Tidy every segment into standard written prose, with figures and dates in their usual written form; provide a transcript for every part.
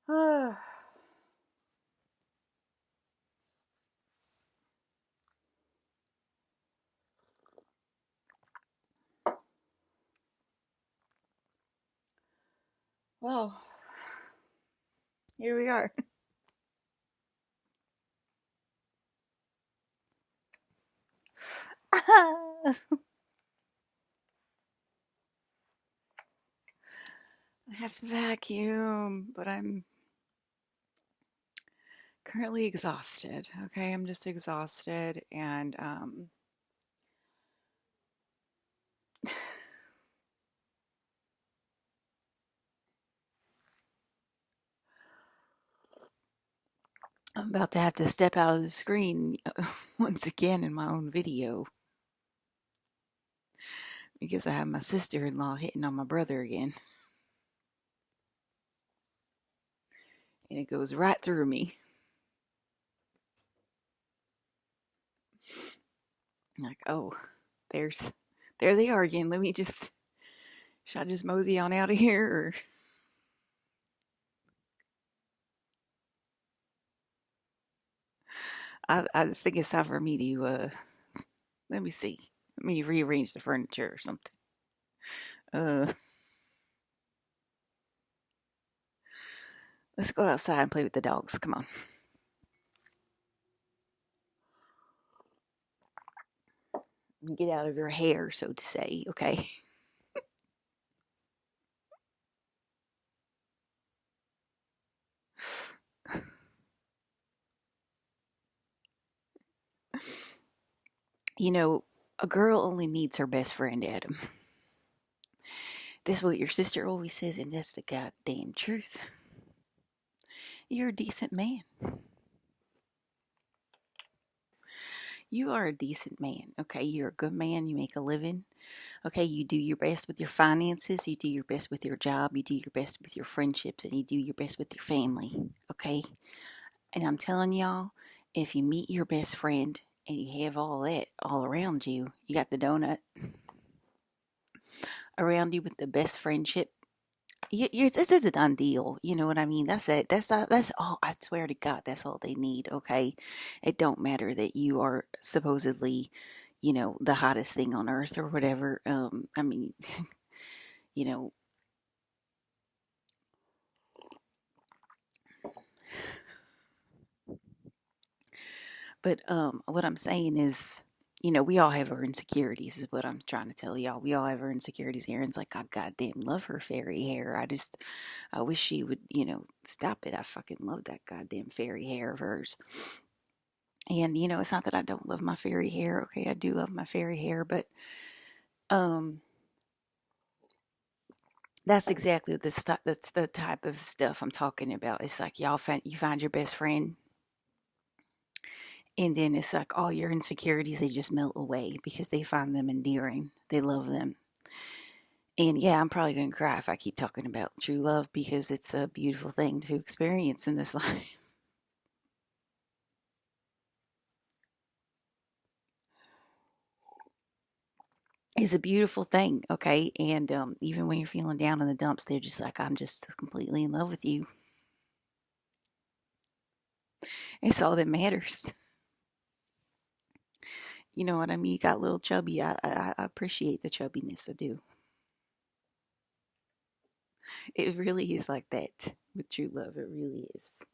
Ah, well, here we are. I have to vacuum, but I'm currently exhausted. Okay, I'm just exhausted, and I'm about to have to step out of the screen once again in my own video because I have my sister-in-law hitting on my brother again, and it goes right through me. Like, oh, there's there they are again. Let me just should I just mosey on out of here, or I just think it's time for me to let me see. Let me rearrange the furniture or something. Uh, let's go outside and play with the dogs. Come on. Get out of your hair, so to say. Okay. You know, a girl only needs her best friend, Adam. That's what your sister always says, and that's the goddamn truth. You're a decent man. You are a decent man. Okay. You're a good man. You make a living. Okay. You do your best with your finances. You do your best with your job. You do your best with your friendships. And you do your best with your family. Okay. And I'm telling y'all, if you meet your best friend and you have all that all around you, you got the donut around you with the best friendship. This is a done deal. You know what I mean? That's it. That's all. I swear to God, that's all they need. Okay, it don't matter that you are supposedly, the hottest thing on earth or whatever. I mean, you know, but what I'm saying is, we all have our insecurities. Is what I'm trying to tell y'all. We all have our insecurities. Aaron's like, I goddamn love her fairy hair. I wish she would, stop it. I fucking love that goddamn fairy hair of hers. And it's not that I don't love my fairy hair. Okay, I do love my fairy hair, but um, that's exactly the stuff. That's the type of stuff I'm talking about. It's like you find your best friend, and then it's like all your insecurities they just melt away because they find them endearing. They love them. And yeah, I'm probably going to cry if I keep talking about true love because it's a beautiful thing to experience in this life. It's a beautiful thing, okay? And even when you're feeling down in the dumps, they're just like, I'm just completely in love with you. It's all that matters. You know what I mean? You got a little chubby. I appreciate the chubbiness. I do. It really is like that with true love. It really is.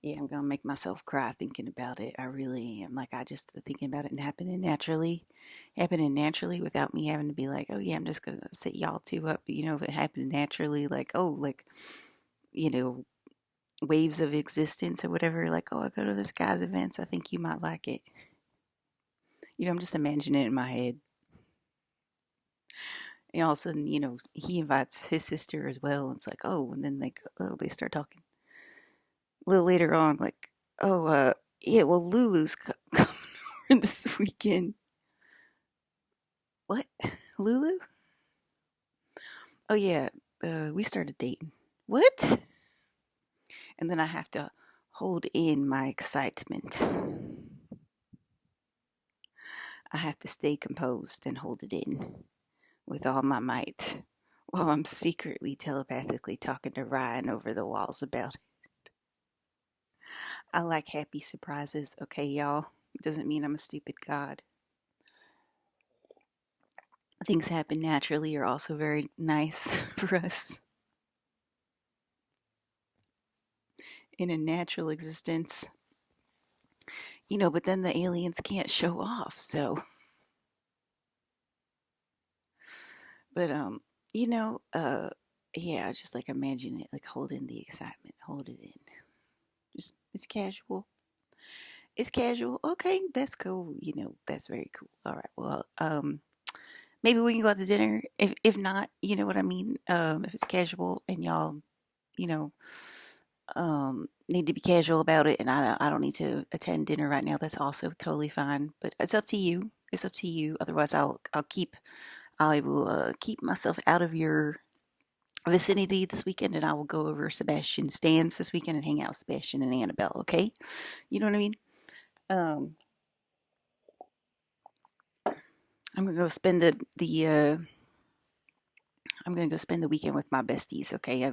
Yeah, I'm gonna make myself cry thinking about it. I really am. Like I just thinking about it and happening naturally without me having to be like, oh yeah, I'm just gonna set y'all two up. If it happened naturally, like you know, waves of existence or whatever. Like oh, I go to this guy's events. I think you might like it. I'm just imagining it in my head. And all of a sudden, he invites his sister as well. And it's like, oh, and then they start talking a little later on, like, oh, yeah, well, Lulu's coming over this weekend. What? Lulu? Oh, yeah, we started dating. What? And then I have to hold in my excitement. I have to stay composed and hold it in with all my might while I'm secretly telepathically talking to Ryan over the walls about it. I like happy surprises, okay, y'all? It doesn't mean I'm a stupid god. Things happen naturally are also very nice for us in a natural existence. But then the aliens can't show off, so but you know, uh yeah, just like imagine it, like hold in the excitement, hold it in. Just it's casual. It's casual. Okay, that's cool. That's very cool. All right. Well, maybe we can go out to dinner. If not, you know what I mean. If it's casual and y'all, you know, need to be casual about it, and I don't need to attend dinner right now. That's also totally fine. But it's up to you. It's up to you. Otherwise, I will keep myself out of your vicinity this weekend, and I will go over Sebastian's dance this weekend and hang out with Sebastian and Annabelle. Okay, you know what I mean. Um, I'm gonna go spend I'm gonna go spend the weekend with my besties. Okay,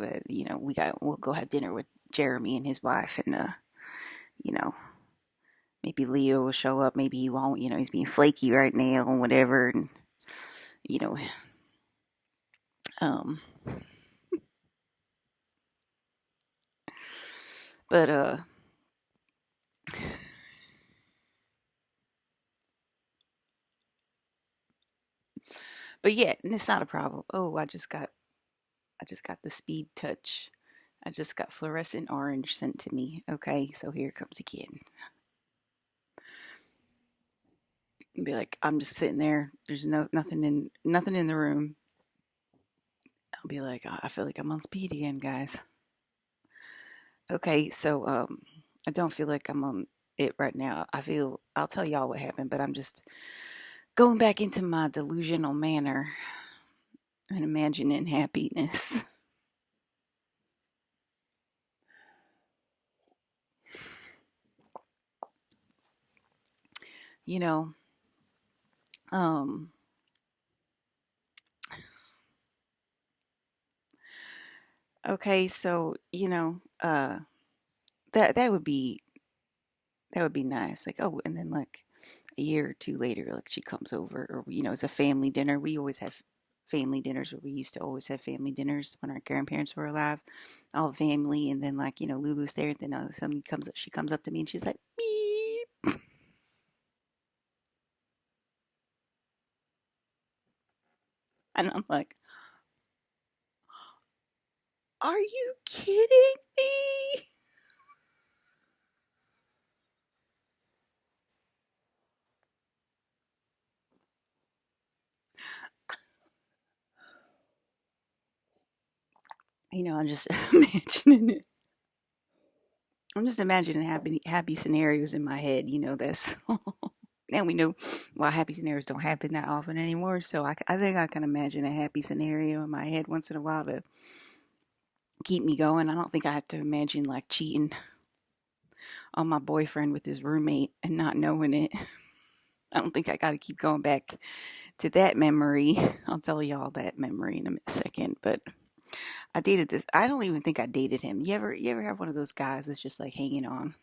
we'll go have dinner with Jeremy and his wife, and you know, maybe Leo will show up, maybe he won't. He's being flaky right now and whatever, and you know, um, but yeah, and it's not a problem. Oh, I just got the speed touch. I just got fluorescent orange sent to me. Okay, so here it comes again. Be like, I'm just sitting there. There's nothing in the room. I'll be like, I feel like I'm on speed again, guys. Okay, so I don't feel like I'm on it right now. I'll tell y'all what happened, but I'm just going back into my delusional manner and imagining happiness. You know, um, okay, so that would be nice. Like, oh, and then like a year or two later, like she comes over, or it's a family dinner. We always have family dinners, or we used to always have family dinners when our grandparents were alive, all the family, and then like Lulu's there, and then somebody comes up, she comes up to me and she's like, beep, and I'm like, are you kidding me? I'm just imagining it. I'm just imagining happy scenarios in my head. This. Now we know why happy scenarios don't happen that often anymore. So I think I can imagine a happy scenario in my head once in a while to keep me going. I don't think I have to imagine like cheating on my boyfriend with his roommate and not knowing it. I don't think I got to keep going back to that memory. I'll tell y'all that memory in a second. But I dated this. I don't even think I dated him. You ever have one of those guys that's just like hanging on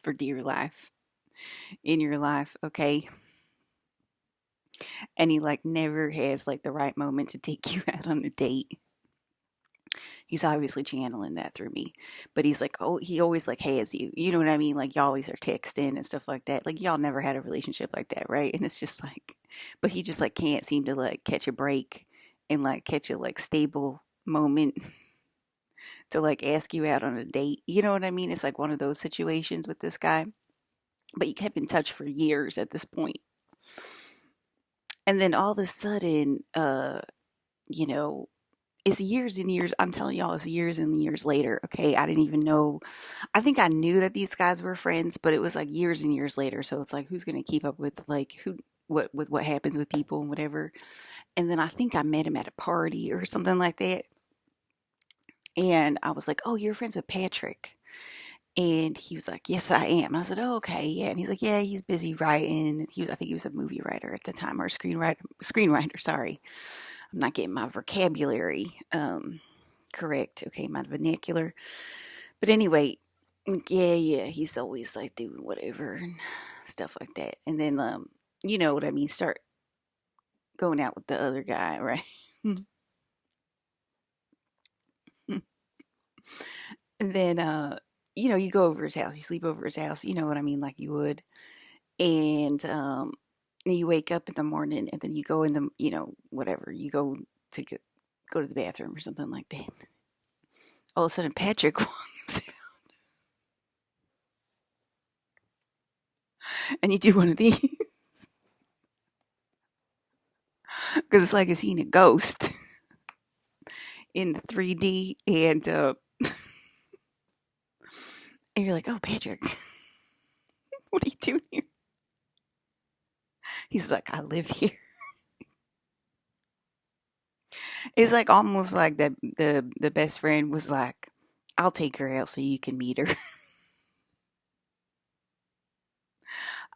for dear life in your life? Okay, and he like never has like the right moment to take you out on a date. He's obviously channeling that through me, but he's like, oh, he always like has you. You know what I mean? Like y'all always are texting and stuff like that. Like y'all never had a relationship like that, right? And it's just like, but he just like can't seem to like catch a break and like catch a like stable moment to like ask you out on a date. You know what I mean? It's like one of those situations with this guy. But you kept in touch for years at this point. And then all of a sudden, you know, it's years and years. I'm telling y'all, it's years and years later. Okay. I didn't even know. I think I knew that these guys were friends, but it was like years and years later. So it's like, who's going to keep up with like what happens with people and whatever. And then I think I met him at a party or something like that. And I was like, oh, you're friends with Patrick. And he was like, "Yes, I am." And I said, "Oh, okay, yeah." And he's like, "Yeah, he's busy writing." I think he was a movie writer at the time, or a screenwriter. Screenwriter, sorry. I'm not getting my vocabulary correct. Okay, my vernacular. But anyway, yeah, he's always like doing whatever and stuff like that. And then, you know what I mean? Start going out with the other guy, right? And then, you know, you go over his house, you sleep over his house, you know what I mean, like you would. And then you wake up in the morning, and then you go in the, you know, whatever, you go to go to the bathroom or something like that. All of a sudden, Patrick walks out, and you do one of these because it's like you're seeing a ghost in the 3D, and you're like, "Oh, Patrick, what are you doing here?" He's like, "I live here." It's like almost like that the best friend was like, "I'll take her out so you can meet her.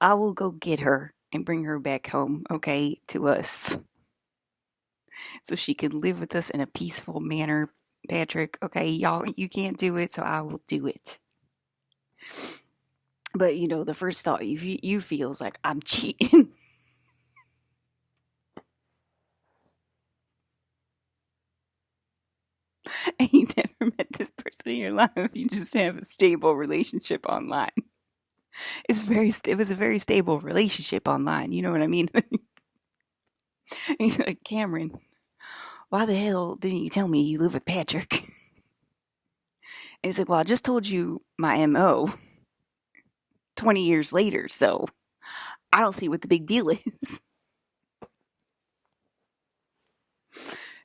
I will go get her and bring her back home, okay, to us, so she can live with us in a peaceful manner, Patrick. Okay, y'all, you can't do it, so I will do it." But you know, the first thought you feel is like, "I'm cheating." And you never met this person in your life. You just have a stable relationship online. It was a very stable relationship online. You know what I mean? And you're like, "Cameron, why the hell didn't you tell me you live with Patrick?" And he's like, "Well, I just told you my MO 20 years later, so I don't see what the big deal is."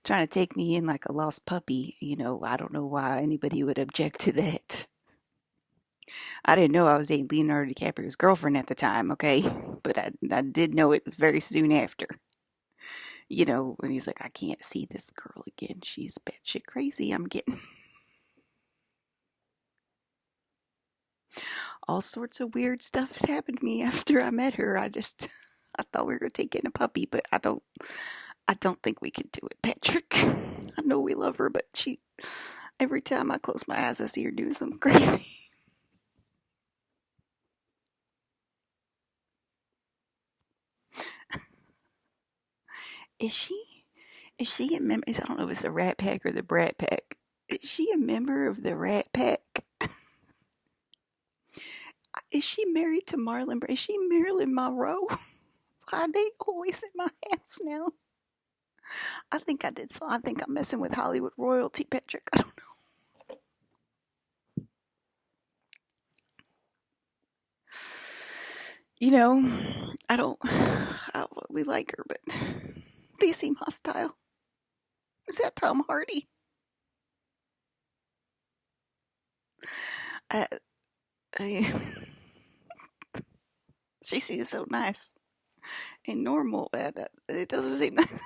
Trying to take me in like a lost puppy, you know, I don't know why anybody would object to that. I didn't know I was dating Leonardo DiCaprio's girlfriend at the time, okay? But I did know it very soon after. You know, when he's like, "I can't see this girl again. She's batshit crazy. I'm getting all sorts of weird stuff has happened to me after I met her. I thought we were gonna take in a puppy, but I don't think we can do it, Patrick. I know we love her, but every time I close my eyes, I see her doing something crazy." Is she? Is she a member? I don't know if it's the Rat Pack or the Brat Pack. Is she a member of the Rat Pack? Is she married to Marlon? Is she Marilyn Monroe? Why are they always in my house now? I think I did. So I think I'm messing with Hollywood royalty, Patrick. I don't know. You know, I don't. We like her, but they seem hostile. Is that Tom Hardy? I, I, she seems so nice and normal, and it doesn't seem nice.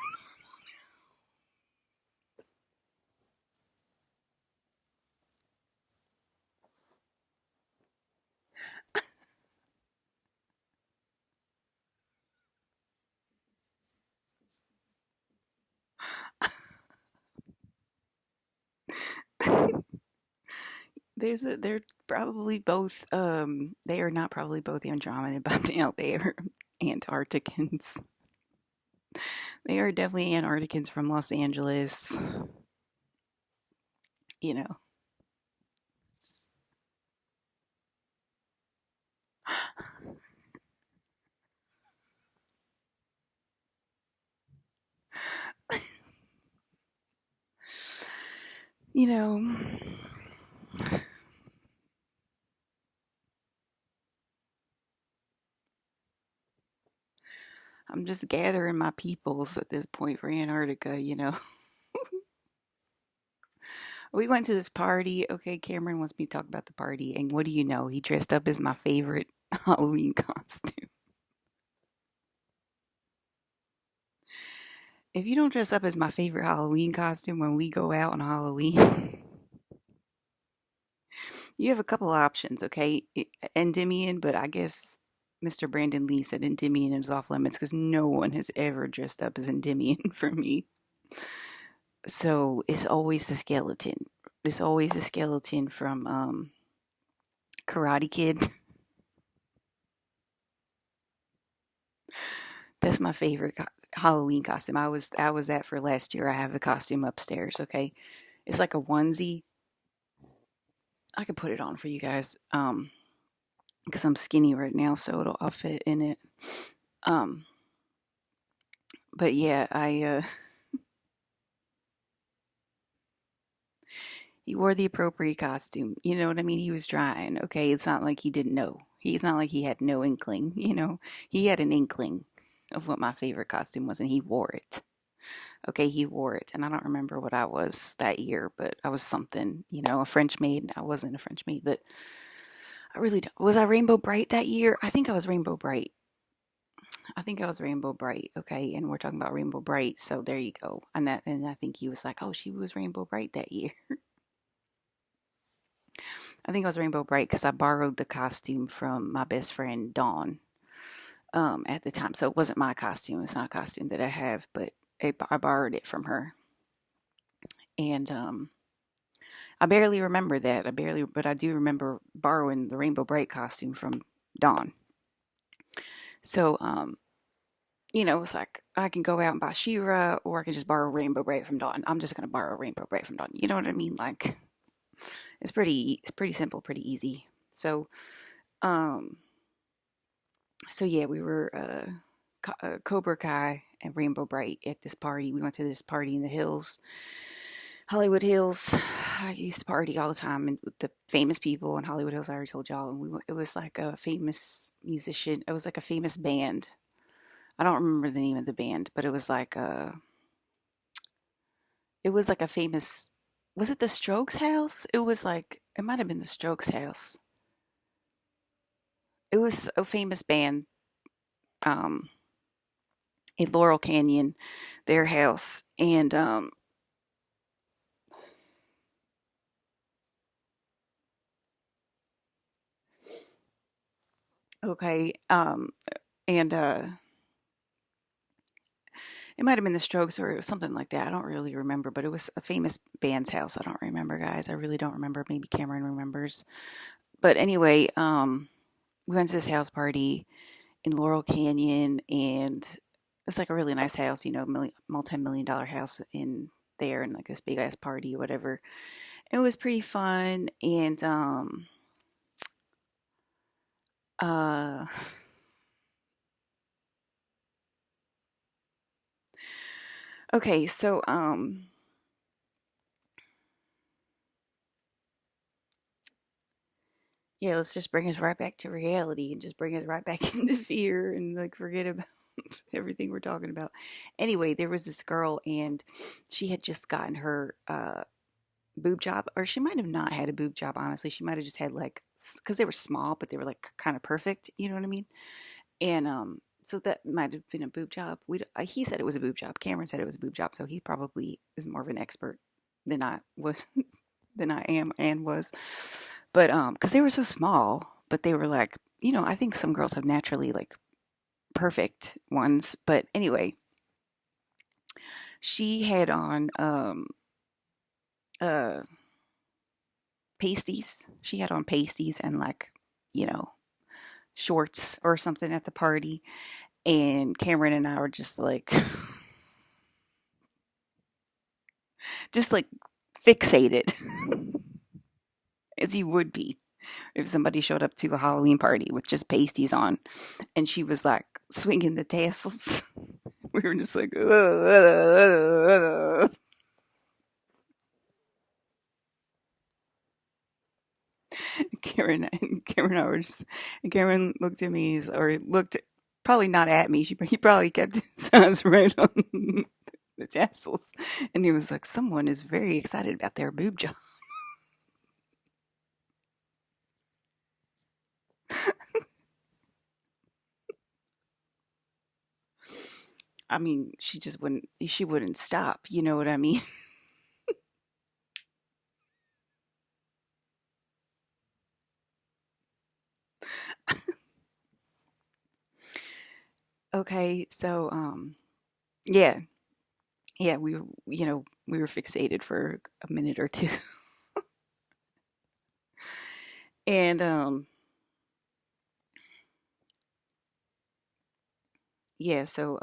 They're probably both. They are not probably both Andromeda, but you know they are Antarcticans. They are definitely Antarcticans from Los Angeles. You know. You know. I'm just gathering my peoples at this point for Antarctica. You know. We went to this party. Okay, Cameron wants me to talk about the party, and what do you know? He dressed up as my favorite Halloween costume. If you don't dress up as my favorite Halloween costume when we go out on Halloween, You have a couple of options, okay? Endymion, but I guess Mr. Brandon Lee said Endymion is off limits because no one has ever dressed up as Endymion for me. So it's always the skeleton. It's always the skeleton from Karate Kid. That's my favorite Halloween costume. I was that for last year. I have the costume upstairs. Okay, it's like a onesie. I can put it on for you guys. Because I'm skinny right now, so I'll fit in it. Um, but yeah, he wore the appropriate costume. You know what I mean? He was trying. Okay, it's not like he didn't know. He's not like he had no inkling. He had an inkling of what my favorite costume was, and he wore it. Okay, he wore it, and I don't remember what I was that year, but I was something. A French maid. I wasn't a French maid, but I really don't. Was I Rainbow Bright that year? I think I was Rainbow Bright. I think I was Rainbow Bright, okay, and we're talking about Rainbow Bright, so there you go. And I think he was like, "Oh, she was Rainbow Bright that year." I think I was Rainbow Bright because I borrowed the costume from my best friend Dawn at the time. So it wasn't my costume. It's not a costume that I have, but I borrowed it from her, and I barely remember that. But I do remember borrowing the Rainbow Bright costume from Dawn. So it's like I can go out and buy Shira, or I can just borrow Rainbow Bright from Dawn. I'm just gonna borrow Rainbow Bright from Dawn. You know what I mean? Like it's pretty simple, pretty easy. Um, so yeah, we were Cobra Kai and Rainbow Bright at this party. We went to this party in the hills, Hollywood Hills. I used to party all the time and with the famous people in Hollywood Hills. I already told y'all, and it was like a famous musician. It was like a famous band. I don't remember the name of the band, but it was like a famous. Was it the Strokes house? It might have been the Strokes house. It was a famous band, um, in Laurel Canyon, their house, and okay, and it might have been the Strokes or it was something like that. I don't really remember, but it was a famous band's house. I don't remember, guys. I really don't remember. Maybe Cameron remembers. But anyway, we went to this house party in Laurel Canyon, and it's like a really nice house, multi-million dollar house in there, and like this big ass party or whatever. It was pretty fun, and uh, okay, so yeah, let's just bring us right back to reality and just bring us right back into fear and like forget about everything we're talking about. Anyway, there was this girl, and she had just gotten her boob job, or she might have not had a boob job, honestly. She might have just had like, because they were small, but they were like kind of perfect, you know what I mean? And so that might have been a boob job. He said it was a boob job. Cameron said it was a boob job, so he probably is more of an expert than I was, than I am and was. But because they were so small, but they were like, I think some girls have naturally like perfect ones. But anyway, she had on uh pasties. She had on pasties and like, you know, shorts or something at the party. And Cameron and I were just like just like fixated as you would be if somebody showed up to a Halloween party with just pasties on and she was like swinging the tassels. We were just like, Karen, Karen, I were just, and Karen looked at me, or looked probably not at me. He probably kept his eyes right on the tassels, and he was like, "Someone is very excited about their boob job." I mean, she wouldn't stop. You know what I mean? Okay, so yeah, yeah, we were fixated for a minute or two. And yeah, so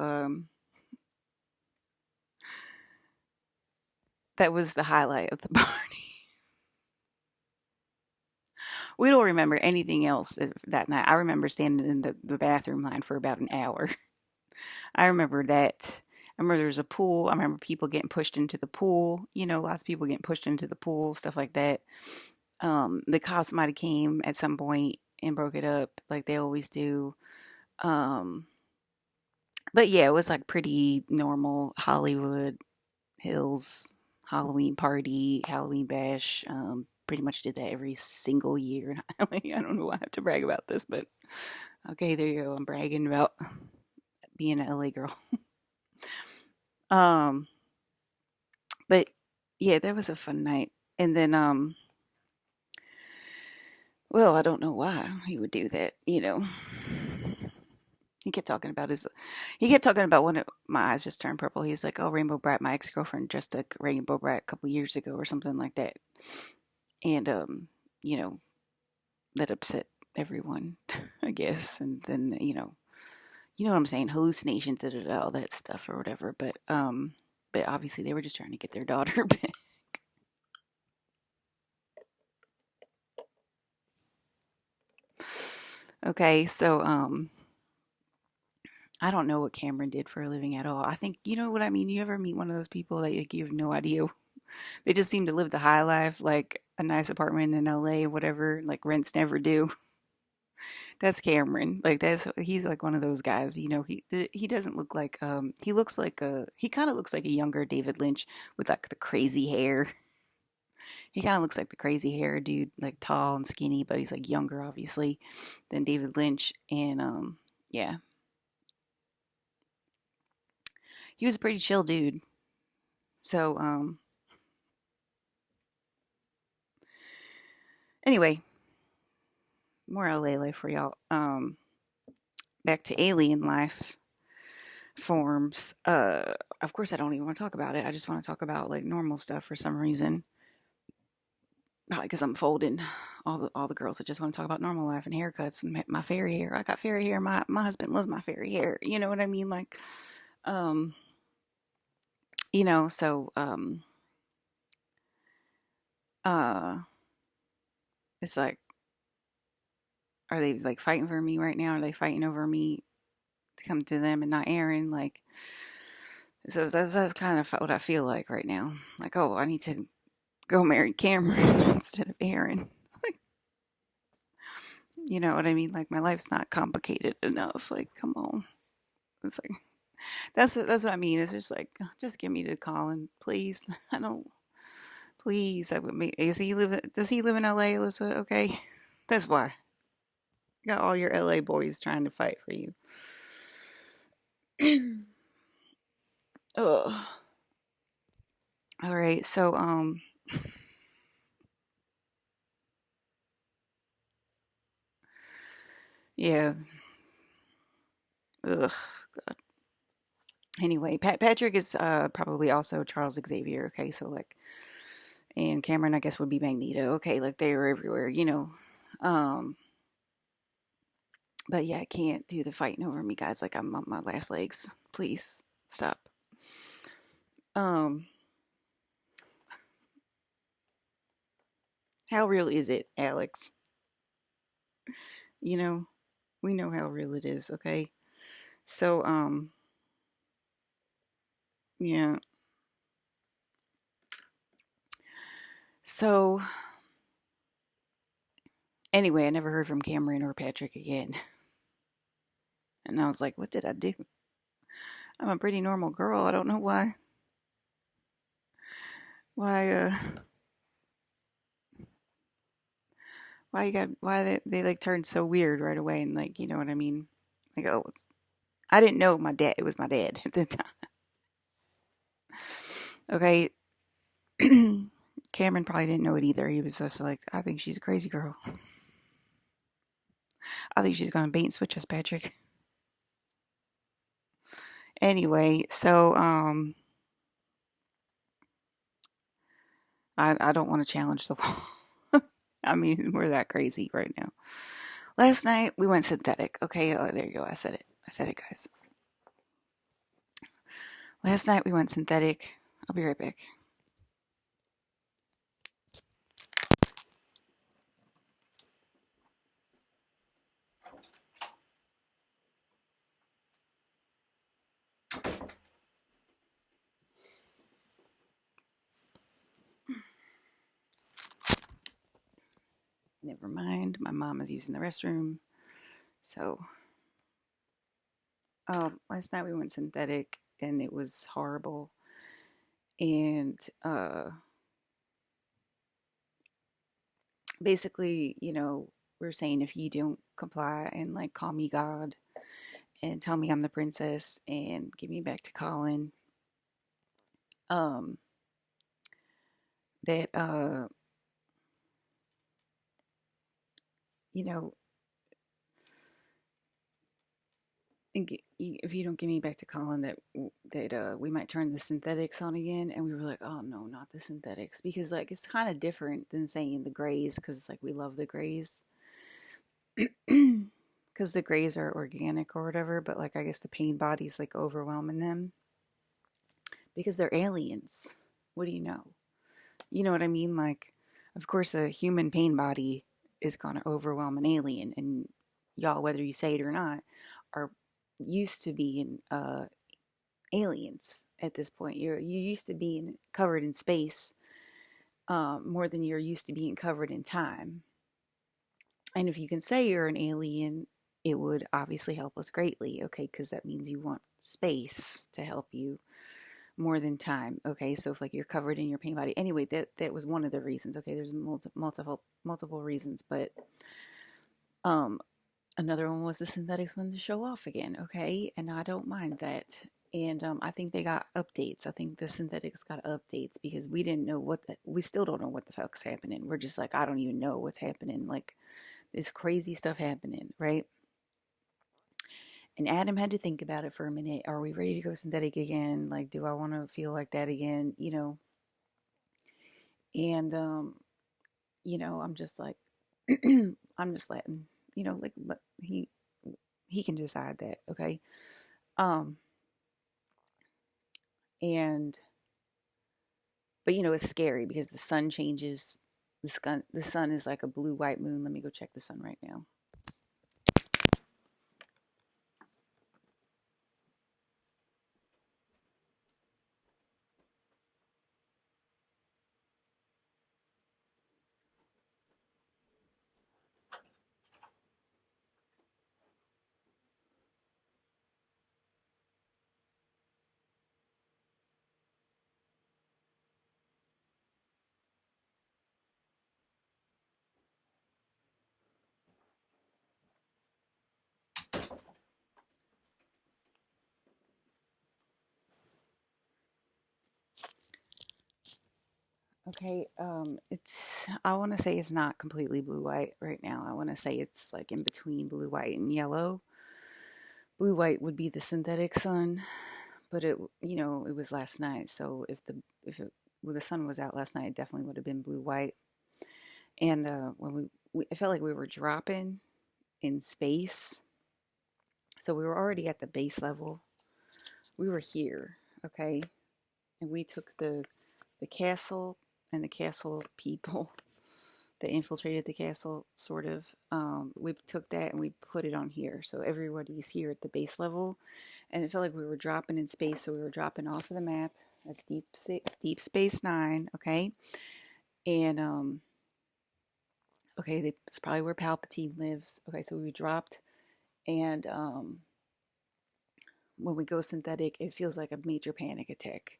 that was the highlight of the party. We don't remember anything else that night. I remember standing in the bathroom line for about an hour. I remember that. I remember there was a pool. I remember people getting pushed into the pool. Lots of people getting pushed into the pool, stuff like that. The cops might have came at some point and broke it up like they always do. Um, but yeah, it was like pretty normal Hollywood Hills Halloween party, Halloween bash. Pretty much did that every single year. I don't know why I have to brag about this, but okay, there you go. I'm bragging about being an LA girl. Um, but yeah, that was a fun night. And then, well, I don't know why he would do that. He kept talking about his, he kept talking about when my eyes just turned purple. He's like, "Oh, Rainbow Brat, my ex girlfriend dressed like Rainbow Brat a couple years ago or something like that," and you know, that upset everyone, I guess. And then you know what I'm saying, hallucinations, all that stuff or whatever. But obviously they were just trying to get their daughter back. Okay, so I don't know what Cameron did for a living at all. I think you know what I mean. You ever meet one of those people that like, you have no idea? They just seem to live the high life, like a nice apartment in LA, whatever. Like rents never due. That's Cameron. Like he's like one of those guys. He doesn't look like he looks like he kind of looks like a younger David Lynch with like the crazy hair. He kind of looks like the crazy hair dude, like tall and skinny, but he's like younger, obviously, than David Lynch. And yeah, he was a pretty chill dude. So anyway, more LA life for y'all. Back to alien life forms. Of course, I don't even want to talk about it. I just want to talk about like normal stuff for some reason. Probably because I'm folding all the girls that just want to talk about normal life and haircuts and my fairy hair. I got fairy hair. My husband loves my fairy hair. You know what I mean? Like, um, so uh, it's like, are they like fighting for me right now? Are they fighting over me to come to them and not Aaron? Like, so that's kind of what I feel like right now. Like, oh, I need to go marry Cameron instead of Aaron. Like, you know what I mean? Like, my life's not complicated enough. Like, come on. It's like that's what I mean. It's just like, just give me to Colin, please. I don't. Please, I would. Does he live in LA, Alyssa? Okay, that's why. You got all your LA boys trying to fight for you. Ugh. All right, so yeah. Ugh. God. Anyway, Patrick is probably also Charles Xavier. Okay, so like, and Cameron, I guess, would be Magneto. Okay, like they were everywhere. Um, but yeah, I can't do the fighting over me, guys. Like I'm on my last legs. Please stop. Um, how real is it, Alex? You know, we know how real it is. Okay, so yeah. So anyway, I never heard from Cameron or Patrick again, and I was like, what did I do? I'm a pretty normal girl. I don't know why why they like turned so weird right away, and like you know what I mean. Like, oh, I didn't know my dad. It was my dad at the time. Okay, Cameron probably didn't know it either. He was just like, I think she's a crazy girl. I think she's gonna bait and switch us, Patrick. Anyway, so I don't want to challenge the wall. I mean, we're that crazy right now. Last night we went synthetic. Okay, there you go. I said it. I said it, guys. Last night we went synthetic. I'll be right back. Never mind. My mom is using the restroom. So, last night we went synthetic and it was horrible. And basically, we're saying if you don't comply and like call me God and tell me I'm the princess and give me back to Colin, um, that you know, if you don't give me back to Colin, that we might turn the synthetics on again. And we were like, oh no, not the synthetics, because like it's kind of different than saying the grays, because it's like we love the grays, because the grays are organic or whatever. But like I guess the pain body's like overwhelming them because they're aliens. What do you know? You know what I mean? Like, of course, a human pain body is gonna overwhelm an alien, and y'all, whether you say it or not, are used to being aliens at this point. You used to being covered in space more than you're used to being covered in time. And if you can say you're an alien, it would obviously help us greatly, okay? Because that means you want space to help you more than time, okay? So if like you're covered in your pain body, anyway, that was one of the reasons, okay? There's multiple reasons, but um, another one was the synthetics wanted to show off again, okay? And I don't mind that. And I think they got updates. I think the synthetics got updates because we didn't know we still don't know what the fuck's happening. We're just like, I don't even know what's happening. Like, this crazy stuff happening, right? And Adam had to think about it for a minute. Are we ready to go synthetic again? Like, do I want to feel like that again? And I'm just like, I'm just letting, like, but he can decide that, okay? Um, and but it's scary because the sun changes. The sun is like a blue white moon. Let me go check the sun right now. Okay, I want to say it's not completely blue white right now. I want to say it's like in between blue white and yellow. Blue white would be the synthetic sun, but it was last night. So when the sun was out last night, it definitely would have been blue white. And when it felt like we were dropping in space. So we were already at the base level. We were here, okay, and we took the castle and the castle people that infiltrated the castle, sort of. We took that and we put it on here. So everybody's here at the base level. And it felt like we were dropping in space. So we were dropping off of the map. That's Deep Space Nine, okay? And, okay, it's probably where Palpatine lives. Okay, so we dropped. And when we go synthetic, it feels like a major panic attack,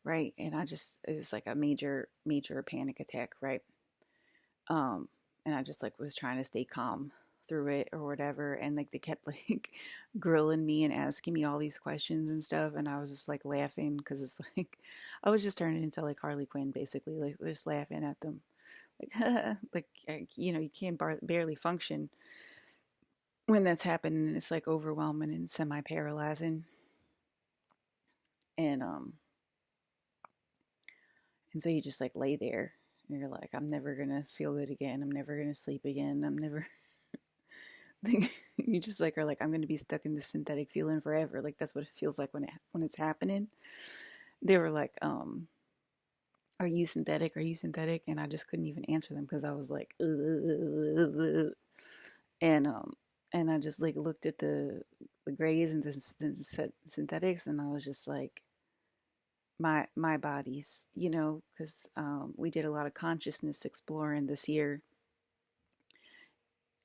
right? And it was like a major panic attack, right? um and I just like was trying to stay calm through it or whatever, and like they kept like grilling me and asking me all these questions and stuff, and I was just like laughing because it's like I was just turning into like Harley Quinn, basically, like just laughing at them like you can't barely function when that's happening, and it's like overwhelming and semi-paralyzing. And and so you just like lay there and you're like, I'm never gonna feel good again. I'm never gonna sleep again. I'm never you just like are like, I'm gonna be stuck in this synthetic feeling forever. Like that's what it feels like when it's happening. They were like, are you synthetic? Are you synthetic? And I just couldn't even answer them because I was like, and and I just like looked at the grays and the synthetics, and I was just like, my bodies, because we did a lot of consciousness exploring this year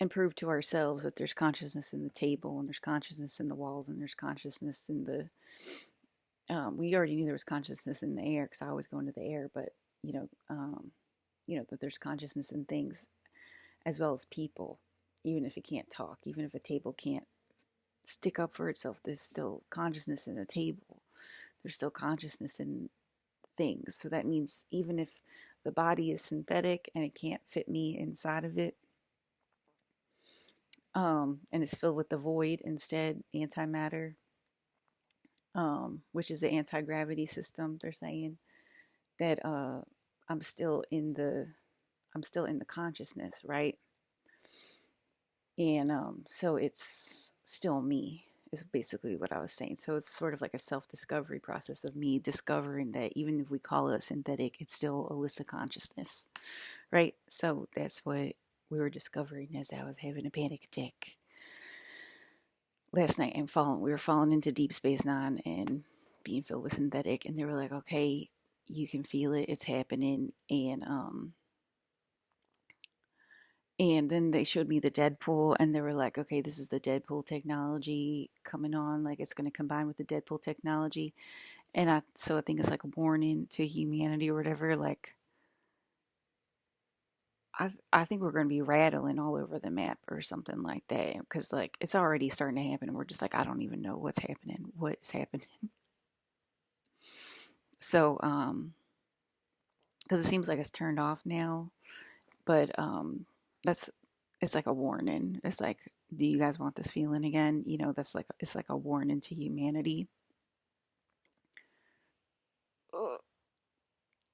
and proved to ourselves that there's consciousness in the table and there's consciousness in the walls and there's consciousness in the we already knew there was consciousness in the air because I always go into the air, but you know, um, that there's consciousness in things as well as people, even if it can't talk, even if a table can't stick up for itself, there's still consciousness in a table. There's still consciousness in things. So that means even if the body is synthetic and it can't fit me inside of it, and it's filled with the void instead, antimatter, which is the anti-gravity system, they're saying that I'm still in the consciousness, right? And so it's still me is basically what I was saying. So it's sort of like a self-discovery process of me discovering that even if we call it synthetic, it's still Alyssa consciousness, right? So that's what we were discovering as I was having a panic attack last night and we were falling into Deep Space Nine and being filled with synthetic, and they were like, okay, you can feel it, it's happening, and then they showed me the Deadpool, and they were like, okay, this is the Deadpool technology coming on, like it's going to combine with the Deadpool technology. And so I think it's like a warning to humanity or whatever, like I think we're going to be rattling all over the map or something like that, because like it's already starting to happen and we're just like, I don't even know what's happening, what is happening. So because it seems like it's turned off now, but that's it's like a warning. It's like, do you guys want this feeling again? That's like it's like a warning to humanity.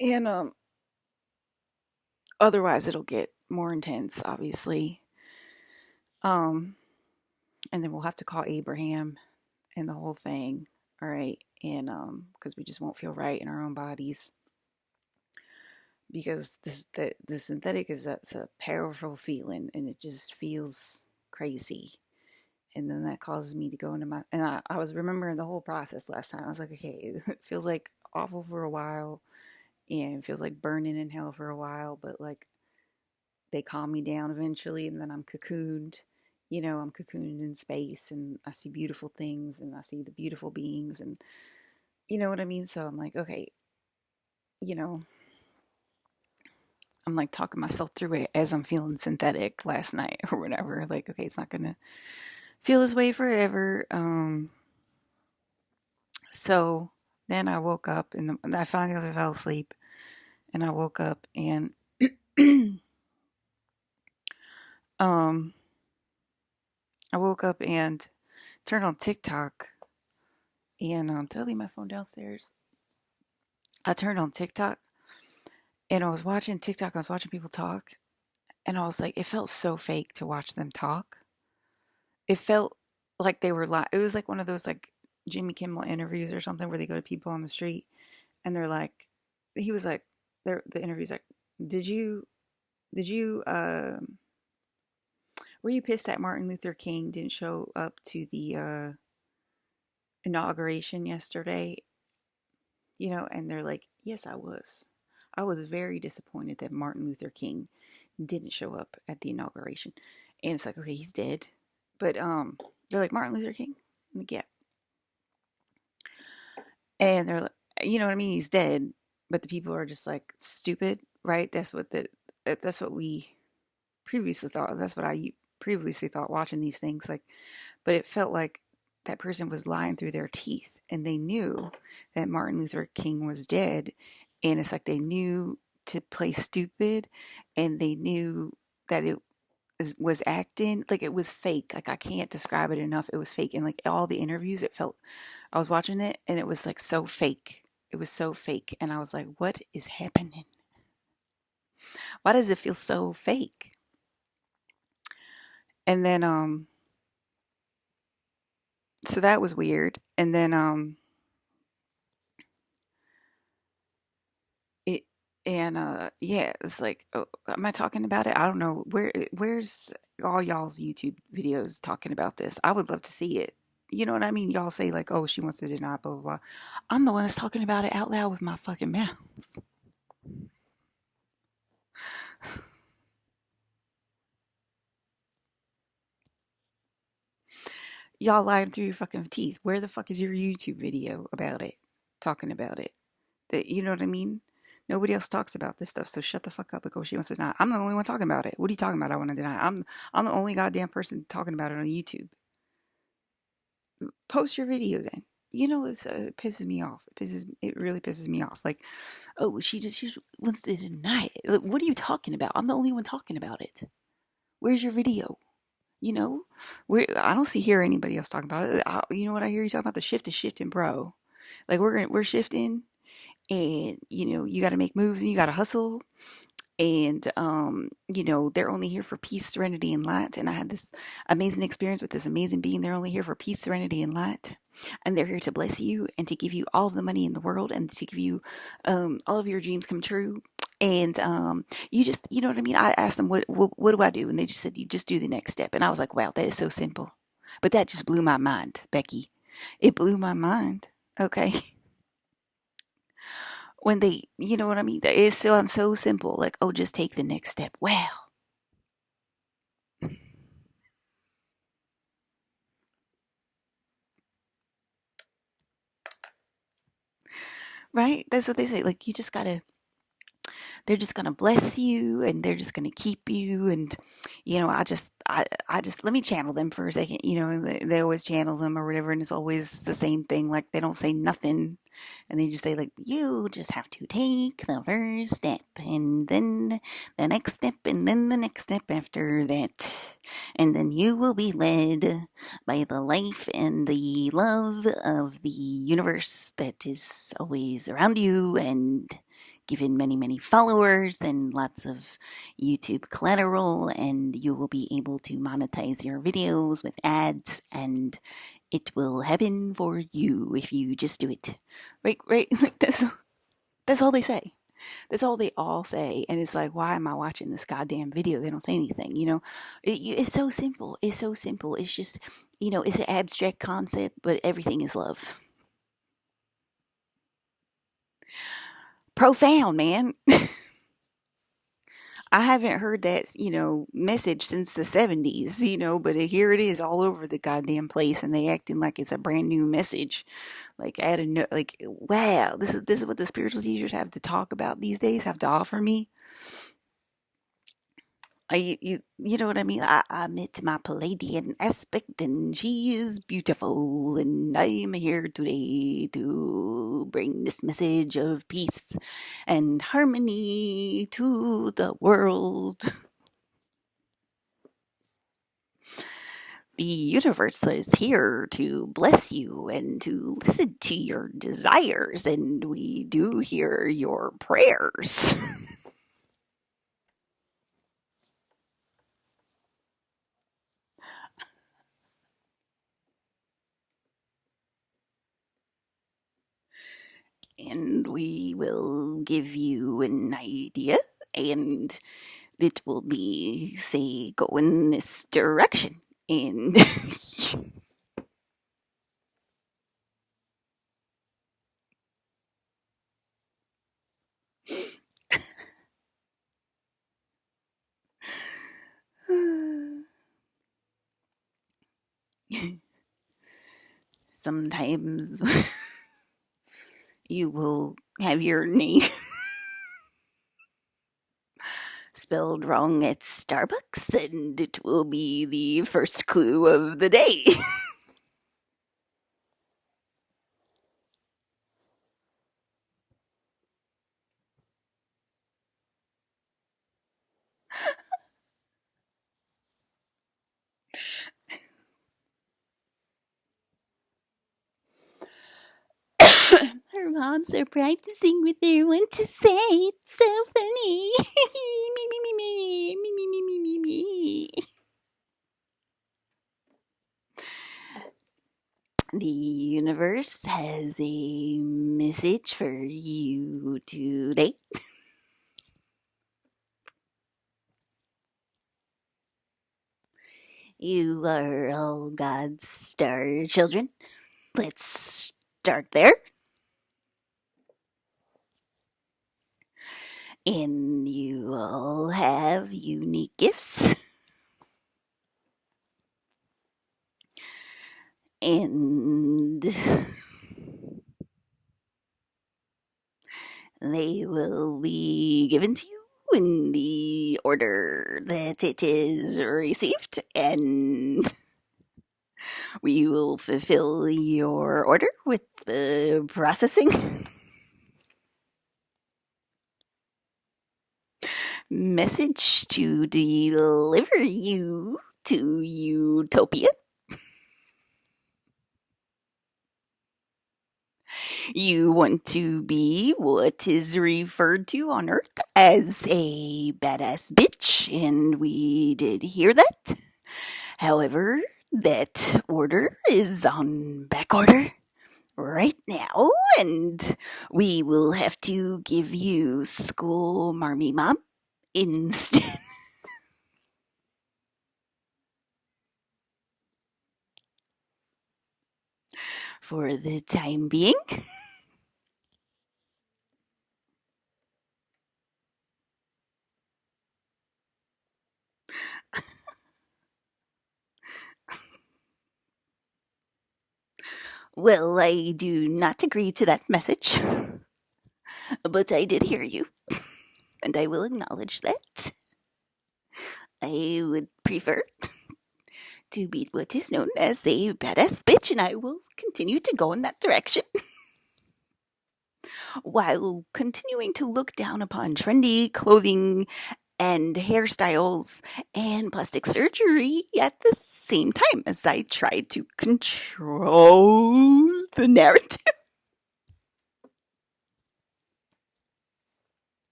And otherwise it'll get more intense, obviously. Um and then we'll have to call Abraham and the whole thing, all right? And because we just won't feel right in our own bodies, because the synthetic is that's a powerful feeling and it just feels crazy. And then that causes me to go into and I was remembering the whole process last time. I was like, okay, it feels like awful for a while and it feels like burning in hell for a while, but like they calm me down eventually, and then I'm cocooned. I'm cocooned in space and I see beautiful things and I see the beautiful beings, and you know what I mean? So I'm like, okay, you know, I'm like talking myself through it as I'm feeling synthetic last night or whatever. Like, okay, it's not gonna feel this way forever. So then I woke up and I finally fell asleep, and I woke up and um I woke up and turned on TikTok, and did I leave my phone downstairs? I turned on TikTok and I was watching TikTok. I was watching people talk, and I was like, it felt so fake to watch them talk. It felt like they were It was like one of those like Jimmy Kimmel interviews or something where they go to people on the street and they're like, he was like, the interview's like, did you were you pissed that Martin Luther King didn't show up to the inauguration yesterday? And they're like, yes, I was. I was very disappointed that Martin Luther King didn't show up at the inauguration. And it's like, okay, he's dead. But they're like, Martin Luther King? I'm like, yeah. And they're like, you know what I mean? He's dead. But the people are just like, stupid, right? That's what we previously thought. That's what I previously thought watching these things. Like, but it felt like that person was lying through their teeth, and they knew that Martin Luther King was dead. And it's like they knew to play stupid, and they knew that was acting like it was fake. Like I can't describe it enough. It was fake. And like all the interviews, it felt I was watching it and it was like so fake. It was so fake. And I was like, what is happening? Why does it feel so fake? And then so that was weird. And then it and yeah, it's like, oh, am I talking about it? I don't know. Where's all y'all's YouTube videos talking about this? I would love to see it. You know what I mean? Y'all say like, oh, she wants to deny blah blah blah. I'm the one that's talking about it out loud with my fucking mouth. Y'all lying through your fucking teeth. Where the fuck is your YouTube video about it? Talking about it. That, you know what I mean? Nobody else talks about this stuff, so shut the fuck up. Like, oh, she wants to deny. I'm the only one talking about it. What are you talking about? I want to deny. I'm the only goddamn person talking about it on YouTube. Post your video then. You know, it pisses me off. It really pisses me off. Like, oh, she wants to deny it. Like, what are you talking about? I'm the only one talking about it. Where's your video? You know, I don't hear anybody else talking about it. You know what I hear you talking about? The shift is shifting, bro. Like we're shifting, and you know you got to make moves and you got to hustle, and you know they're only here for peace, serenity, and light. And I had this amazing experience with this amazing being. They're only here for peace, serenity, and light, and they're here to bless you and to give you all of the money in the world and to give you all of your dreams come true. And you just, you know what I mean? I asked them, what do I do? And they just said, you just do the next step. And I was like, wow, that is so simple. But that just blew my mind, Becky. It blew my mind. Okay. When they, you know what I mean? It sounds so simple. Like, oh, just take the next step. Wow. Right? That's what they say. Like, you just gotta they're just going to bless you and they're just going to keep you. And you know, I just let me channel them for a second. You know, they always channel them or whatever, and it's always the same thing. Like they don't say nothing, and they just say like, you just have to take the first step and then the next step and then the next step after that, and then you will be led by the life and the love of the universe that is always around you and given many, many followers and lots of YouTube collateral, and you will be able to monetize your videos with ads, and it will happen for you if you just do it. Right, right. Like that's all they say. That's all they all say, and it's like, why am I watching this goddamn video? They don't say anything. You know, it's so simple. It's so simple. It's just, you know, it's an abstract concept, but everything is love. Profound, man. I haven't heard that, you know, message since the 70s, you know, but here it is all over the goddamn place and they acting like it's a brand new message. Like I had no, like, wow, this is what the spiritual teachers have to talk about these days, have to offer me. You know what I mean? I met my Palladian aspect and she is beautiful and I am here today to bring this message of peace and harmony to the world. The universe is here to bless you and to listen to your desires, and we do hear your prayers. And we will give you an idea, and it will be, say, go in this direction. And sometimes you will have your name spelled wrong at Starbucks, and it will be the first clue of the day. moms are practicing what they want to say. It's so funny. Me, me, me, me, me, me, me, me, me, me. The universe has a message for you today. You are all God's star children. Let's start there. And you all have unique gifts. And they will be given to you in the order that it is received, and we will fulfill your order with the processing. Message to deliver you to Utopia. You want to be what is referred to on Earth as a badass bitch, and we did hear that. However, that order is on back order right now, and we will have to give you School Marmy Mom instead. For the time being. Well, I do not agree to that message, but I did hear you, and I will acknowledge that. I would prefer to be what is known as a badass bitch, and I will continue to go in that direction while continuing to look down upon trendy clothing and hairstyles and plastic surgery at the same time as I try to control the narrative.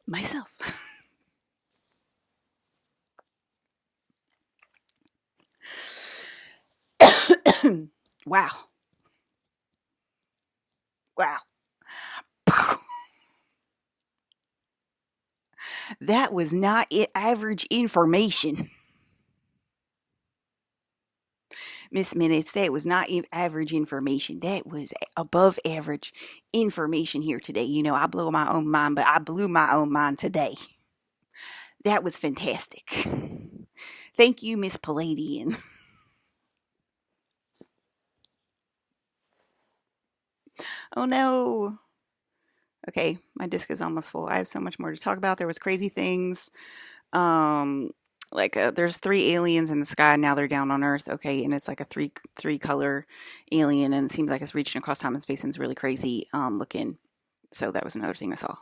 Myself. Wow. Wow. That was not average information. Miss Minutes, that was not average information. That was above average information here today. You know, I blow my own mind, but I blew my own mind today. That was fantastic. Thank you, Miss Palladian. Oh no. Okay, my disc is almost full. I have so much more to talk about. There was crazy things. Um, there's three aliens in the sky now. They're down on Earth. Okay, and it's like a three color alien, and it seems like it's reaching across time and space, and it's really crazy looking. So that was another thing I saw.